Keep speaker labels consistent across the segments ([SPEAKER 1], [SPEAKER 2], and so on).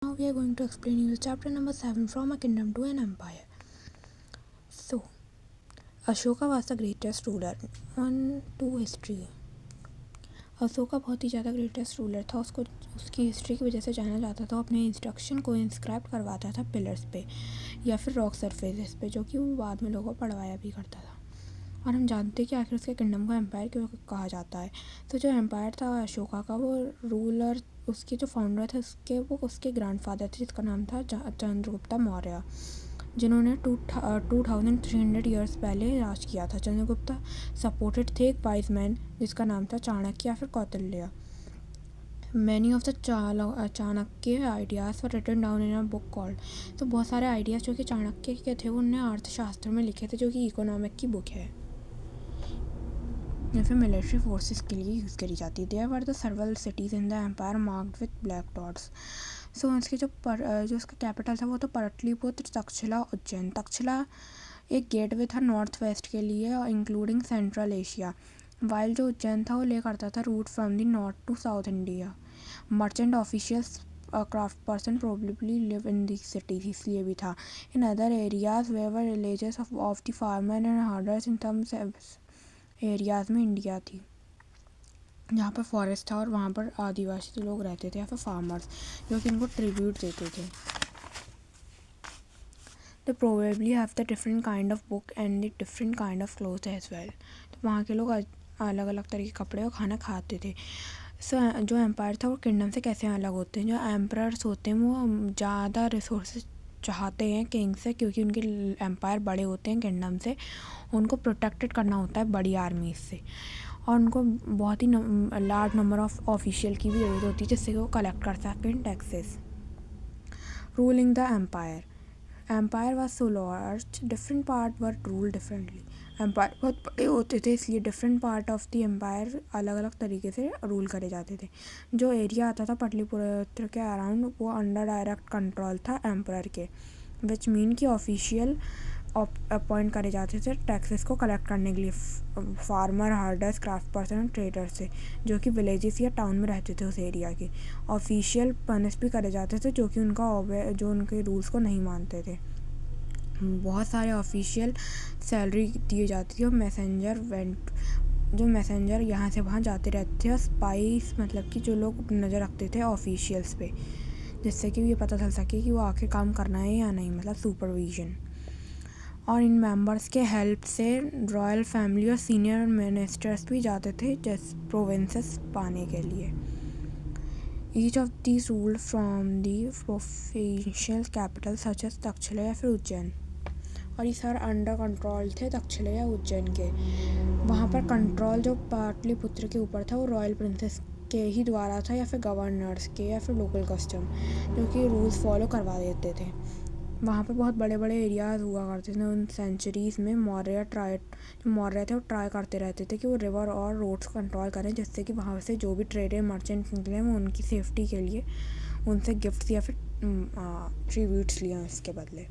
[SPEAKER 1] Now we are going to explain you chapter number 7, From a Kingdom to an Empire. So, Ashoka was the greatest ruler. On to history. Ashoka बहुत ही ज़्यादा greatest ruler था. उसको उसकी history की वजह से जाना जाता था. अपने इंस्ट्रक्शन को इंस्क्राइब करवाता था पिलर्स पे या फिर रॉक सरफेसेस पे, जो कि वो बाद में लोगों को पढ़वाया भी करता था. और हम जानते हैं कि आखिर उसके किंगडम को एम्पायर क्यों कहा जाता है. तो जो एम्पायर था अशोका का, वो रूलर, उसके जो फाउंडर थे वो उसके ग्रैंडफादर थे, जिसका नाम था चंद्रगुप्ता मौर्य, जिन्होंने 2300 ईयर्स पहले राज किया था. चंद्रगुप्ता सपोर्टेड थे एक वाइज मैन जिसका नाम था चाणक्य या फिर Kautilya. Many of the Chanakya ideas were written down in a book called. तो बहुत सारे आइडियाज़ जो कि चाणक्य के थे वो उन्होंने अर्थशास्त्र में लिखे थे, जो कि इकोनॉमिक की बुक है या फिर मिलिट्री फोर्सेस के लिए यूज़ करी जाती है. There were the several cities in the empire marked with black dots. So उसके जो उसका कैपिटल था वो तो पाटलिपुत्र, तक्षशिला, उज्जैन. तक्षशिला एक गेटवे था नॉर्थ वेस्ट के लिए, इंक्लूडिंग सेंट्रल एशिया, वाइल जो उज्जैन था वो ले करता था route from the north to south India. Merchant officials craft person probably live in this cities, इसलिए भी था. इन अदर एरियाज वेवर villages of the farmer and herders. In some areas में इंडिया थी जहाँ पर फॉरेस्ट था और वहाँ पर आदिवासी लोग रहते थे या फिर फार्मर्स, जो कि इनको ट्रिब्यूट देते थे. They probably have the different kind of book and the different kind of clothes as well. तो वहाँ के लोग अलग अलग तरह के कपड़े और खाना खाते थे. जो एम्पायर था वो किंगडम से कैसे अलग होते हैं. जो एम्परर्स होते हैं वो ज़्यादा रिसोर्सेज चाहते हैं किंग से, क्योंकि उनके एम्पायर बड़े होते हैं किंगडम से. उनको प्रोटेक्टेड करना होता है बड़ी आर्मी से, और उनको बहुत ही लार्ज नंबर ऑफ ऑफिशियल की भी ज़रूरत होती है जिससे वो कलेक्ट कर सकें taxes. Ruling the empire. Empire was so large, different part were rule differently. Empire बहुत बड़े होते थे, इसलिए different part of the empire अलग अलग तरीके से रूल करे जाते थे. जो एरिया आता था पाटलिपुत्र के अराउंड वो अंडर डायरेक्ट कंट्रोल था एम्पायर के, विच मीन कि ऑफिशियल अपॉइंट करे जाते थे टैक्सेस को कलेक्ट करने के लिए फार्मर, हर्डर्स, क्राफ्ट पर्सन और ट्रेडर्स से, जो कि विलेजेस या टाउन में रहते थे उस एरिया के. ऑफिशियल पनिश भी करे जाते थे जो कि जो उनके रूल्स को नहीं मानते थे. बहुत सारे ऑफिशियल सैलरी दिए जाती थी और मैसेंजर यहाँ से वहाँ जाते रहते थे. और स्पाइस मतलब कि जो लोग नज़र रखते थे ऑफिशियल्स पे, जिससे कि ये पता चल सके कि वो आके काम करना है या नहीं, मतलब सुपरविजन. और इन मेंबर्स के हेल्प से रॉयल फैमिली और सीनियर मिनिस्टर्स भी जाते थे जैसे प्रोविंसेस पाने के लिए. Each of these rule from the provincial capital such as Takshashila या फिर उज्जैन. और ये सारे अंडर कंट्रोल थे तक्षशिला या उज्जैन के. वहाँ पर कंट्रोल जो पाटलिपुत्र के ऊपर था वो रॉयल प्रिंसेस के ही द्वारा था या फिर गवर्नर्स के या फिर लोकल कस्टम, जो कि रूल्स फॉलो करवा देते थे. वहाँ पर बहुत बड़े बड़े एरियाज़ हुआ करते थे. उन सेंचुरीज़ में मौर्य थे वो ट्राई करते रहते थे कि वो रिवर और रोड्स कंट्रोल करें, जिससे कि वहाँ से जो भी ट्रेडर मर्चेंट निकले वो उनकी सेफ्टी के लिए उनसे गिफ्ट्स या फिर ट्रिब्यूट्स लिए इसके बदले.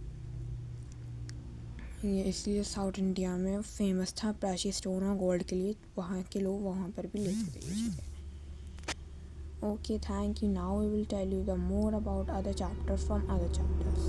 [SPEAKER 1] ये इसलिए साउथ इंडिया में फेमस था प्रेशियस स्टोन और गोल्ड के लिए. वहाँ के लोग वहाँ पर भी लेते थे. Okay, thank you. Now we will tell you the more about other chapters from other chapters.